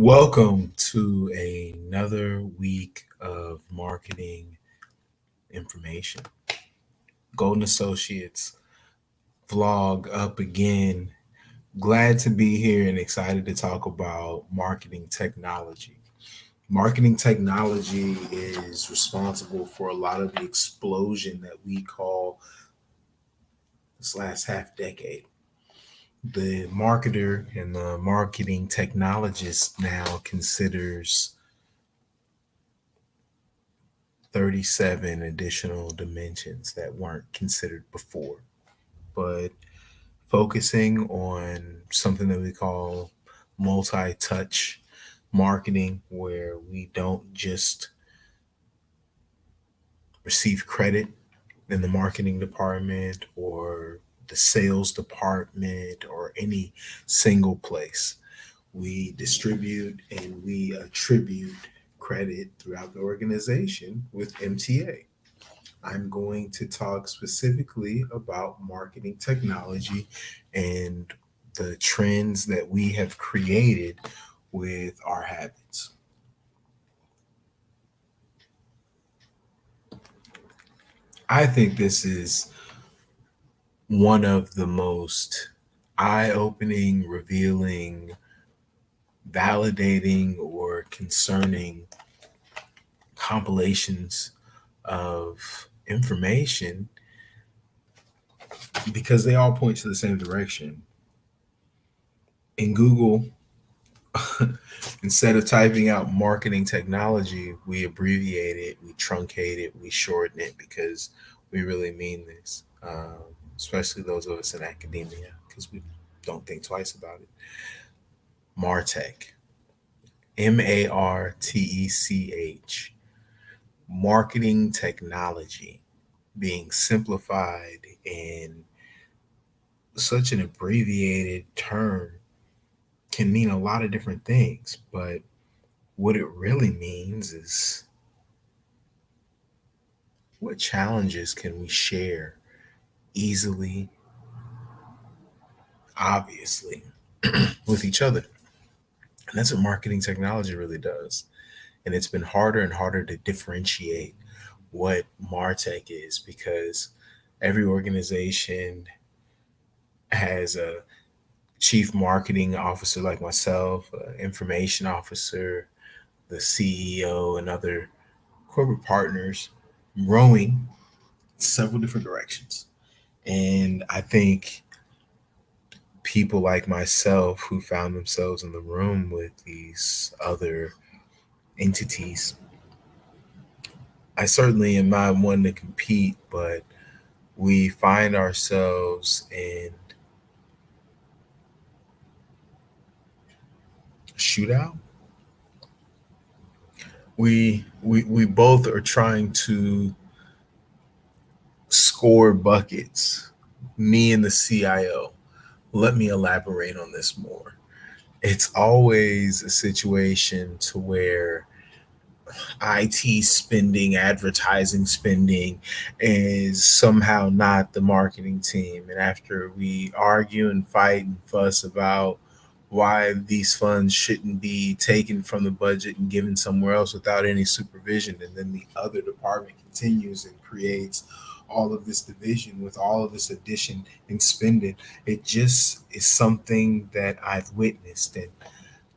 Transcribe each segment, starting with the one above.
Welcome to another week of marketing information. Golden Associates vlog up again. Glad to be here and excited to talk about marketing technology. Marketing technology is responsible for a lot of the explosion that we call this last half decade. The marketer and the marketing technologist now considers 37 additional dimensions that weren't considered before. But focusing on something that we call multi touch marketing, where we don't just receive credit in the marketing department or the sales department or any single place. We distribute and we attribute credit throughout the organization with MTA. I'm going to talk specifically about marketing technology and the trends that we have created with our habits. I think this is one of the most eye opening, revealing, validating, or concerning compilations of information because they all point to the same direction. In Google, instead of typing out marketing technology, we abbreviate it, we truncate it, we shorten it because we really mean this, especially those of us in academia because we don't think twice about it. MarTech, MarTech, marketing technology being simplified in such an abbreviated term can mean a lot of different things, but what it really means is what challenges can we share easily, obviously, with each other. And that's what marketing technology really does. And it's been harder and harder to differentiate what MarTech is because every organization has a chief marketing officer like myself, information officer, the CEO, and other corporate partners rowing several different directions. And I think people like myself who found themselves in the room with these other entities, I certainly am not one to compete, but we find ourselves in a shootout. We both are trying to score buckets. Me and the CIO. Let me elaborate on this more. It's always a situation to where IT spending, advertising spending is somehow not the marketing team. And after we argue and fight and fuss about why these funds shouldn't be taken from the budget and given somewhere else without any supervision, and then the other department continues and creates all of this division with all of this addition and spending, it just is something that I've witnessed. And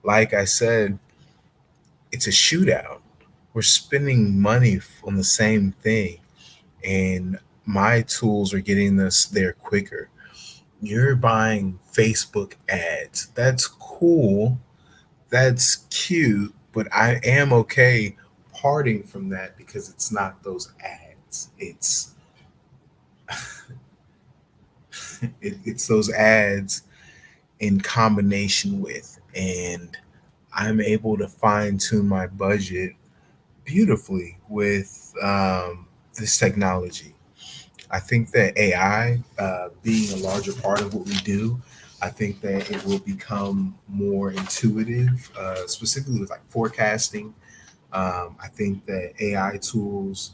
like I said, it's a shootout. We're spending money on the same thing, and my tools are getting us there quicker. You're buying Facebook ads. That's cool. That's cute, but I am okay parting from that because it's not those ads. It's those ads in combination with, and I'm able to fine tune my budget beautifully with this technology. I think that AI, being a larger part of what we do, I think that it will become more intuitive, specifically with like forecasting. I think that AI tools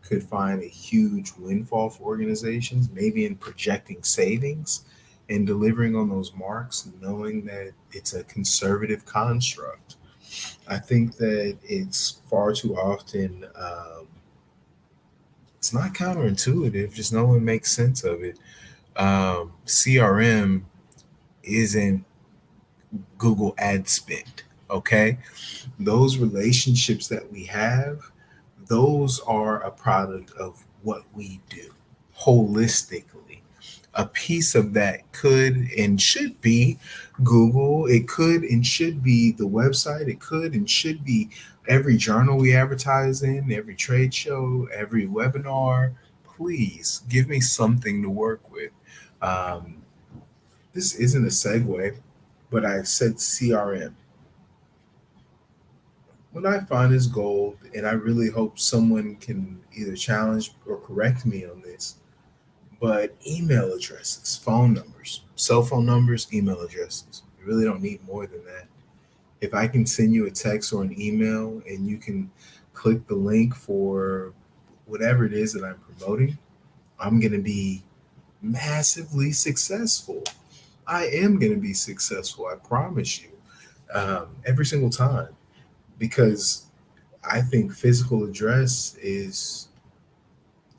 could find a huge windfall for organizations, maybe in projecting savings and delivering on those marks, knowing that it's a conservative construct. I think that it's far too often, it's not counterintuitive, just no one makes sense of it. CRM isn't Google ad spend, okay? Those relationships that we have, those are a product of what we do holistically. A piece of that could and should be Google. It could and should be the website. It could and should be every journal we advertise in, every trade show, every webinar. Please give me something to work with. Um, this isn't a segue, but I said CRM. What I find is gold, and I really hope someone can either challenge or correct me on this. But email addresses, phone numbers, cell phone numbers, email addresses. You really don't need more than that. If I can send you a text or an email and you can click the link for whatever it is that I'm promoting, I'm going to be massively successful. I am going to be successful, I promise you, every single time, because I think physical address is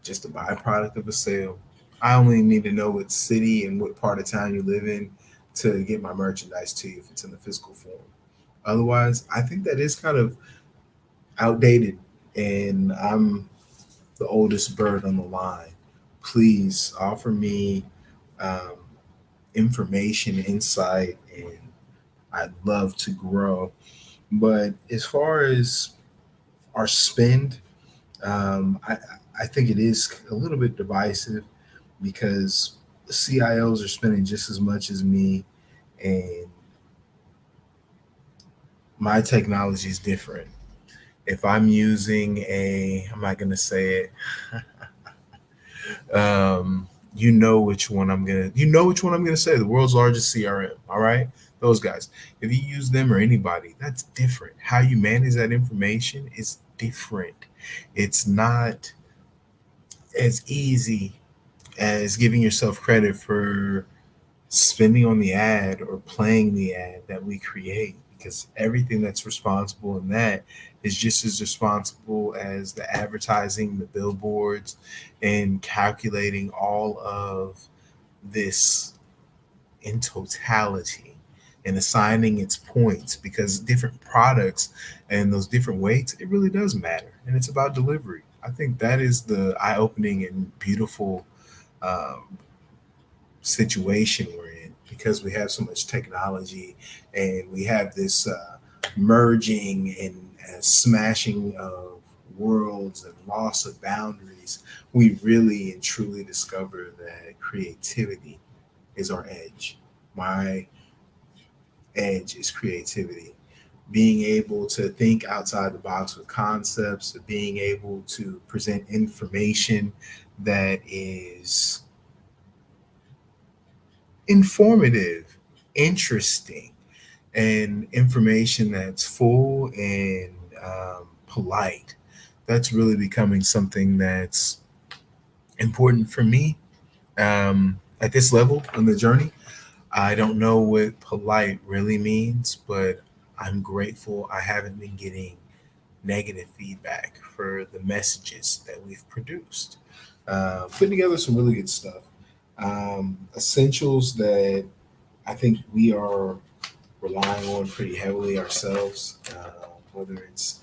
just a byproduct of a sale. I only need to know what city and what part of town you live in to get my merchandise to you if it's in the physical form. Otherwise, I think that is kind of outdated, and I'm the oldest bird on the line. Please offer me um, information, insight, and I'd love to grow. But as far as our spend, I think it is a little bit divisive because CIOs are spending just as much as me, and my technology is different. If I'm using I'm not going to say it. You know which one I'm gonna say. The world's largest CRM. All right, those guys. If you use them or anybody, that's different. How you manage that information is different. It's not as easy as giving yourself credit for spending on the ad or playing the ad that we create, because everything that's responsible in that is just as responsible as the advertising, the billboards, and calculating all of this in totality and assigning its points, because different products and those different weights, it really does matter, and it's about delivery. I think that is the eye-opening and beautiful um, situation we're in, because we have so much technology and we have this merging and smashing of worlds and loss of boundaries. We really and truly discover that creativity is our edge. My edge is creativity. Being able to think outside the box with concepts, being able to present information that is informative, interesting, and information that's full and polite. That's really becoming something that's important for me at this level on the journey. I don't know what polite really means, but I'm grateful I haven't been getting negative feedback for the messages that we've produced. Putting together some really good stuff. Essentials that I think we are relying on pretty heavily ourselves, whether it's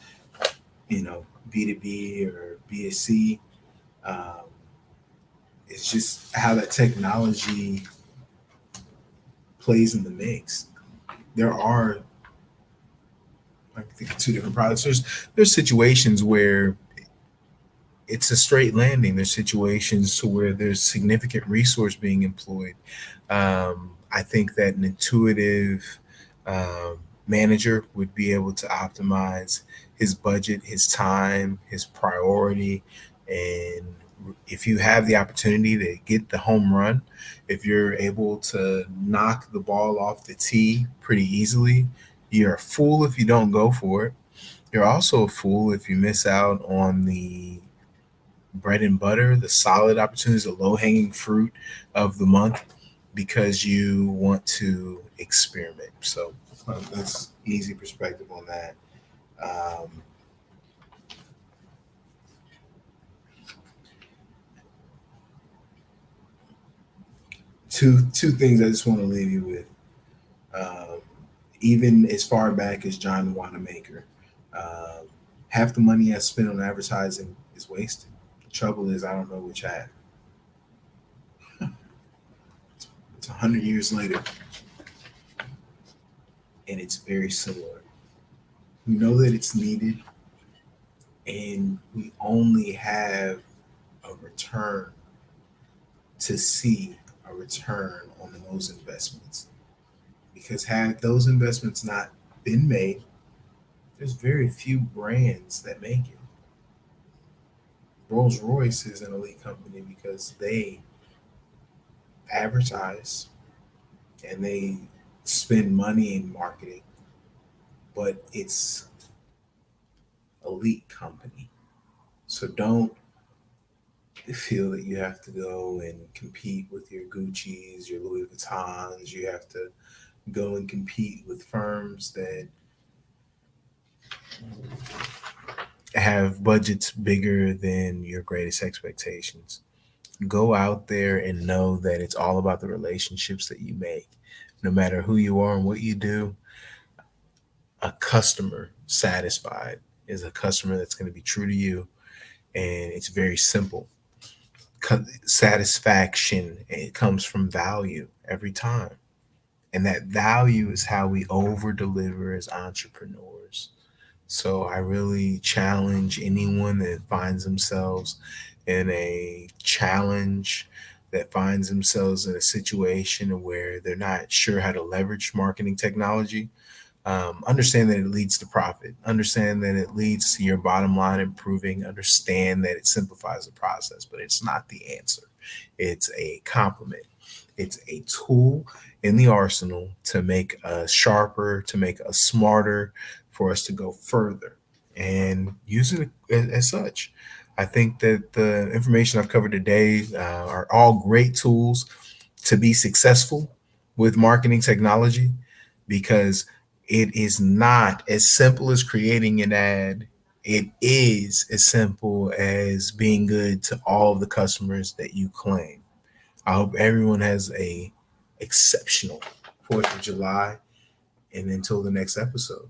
B2B or B2C. Um, it's just how that technology plays in the mix. There are, I think, two different products. There's situations where it's a straight landing. There's situations to where there's significant resource being employed. I think that an intuitive manager would be able to optimize his budget, his time, his priority, and if you have the opportunity to get the home run, if you're able to knock the ball off the tee pretty easily, you're a fool if you don't go for it. You're also a fool if you miss out on the bread and butter, the solid opportunities, the low hanging fruit of the month because you want to experiment. So that's easy perspective on that. Um, two things I just want to leave you with. Um, Even as far back as John Wanamaker, um, half the money I spent on advertising is wasted. The trouble is, I don't know which half. It's 100 years later, and it's very similar. We know that it's needed, and we only have a return to see a return on those investments. Because had those investments not been made, there's very few brands that make it. Rolls Royce is an elite company because they advertise and they spend money in marketing, but it's elite company. So don't feel that you have to go and compete with your Gucci's, your Louis Vuittons. You have to go and compete with firms that have budgets bigger than your greatest expectations. Go out there and know that it's all about the relationships that you make. No matter who you are and what you do, a customer satisfied is a customer that's going to be true to you. And it's very simple. Satisfaction, it comes from value every time. And that value is how we over deliver as entrepreneurs. So I really challenge anyone that finds themselves in a challenge, that finds themselves in a situation where they're not sure how to leverage marketing technology. Understand that it leads to profit. Understand that it leads to your bottom line improving. Understand that it simplifies the process, but it's not the answer. It's a complement. It's a tool in the arsenal to make us sharper, to make us smarter, for us to go further and use it as such. I think that the information I've covered today are all great tools to be successful with marketing technology, because it is not as simple as creating an ad. It is as simple as being good to all of the customers that you claim. I hope everyone has a exceptional 4th of July, and until the next episode.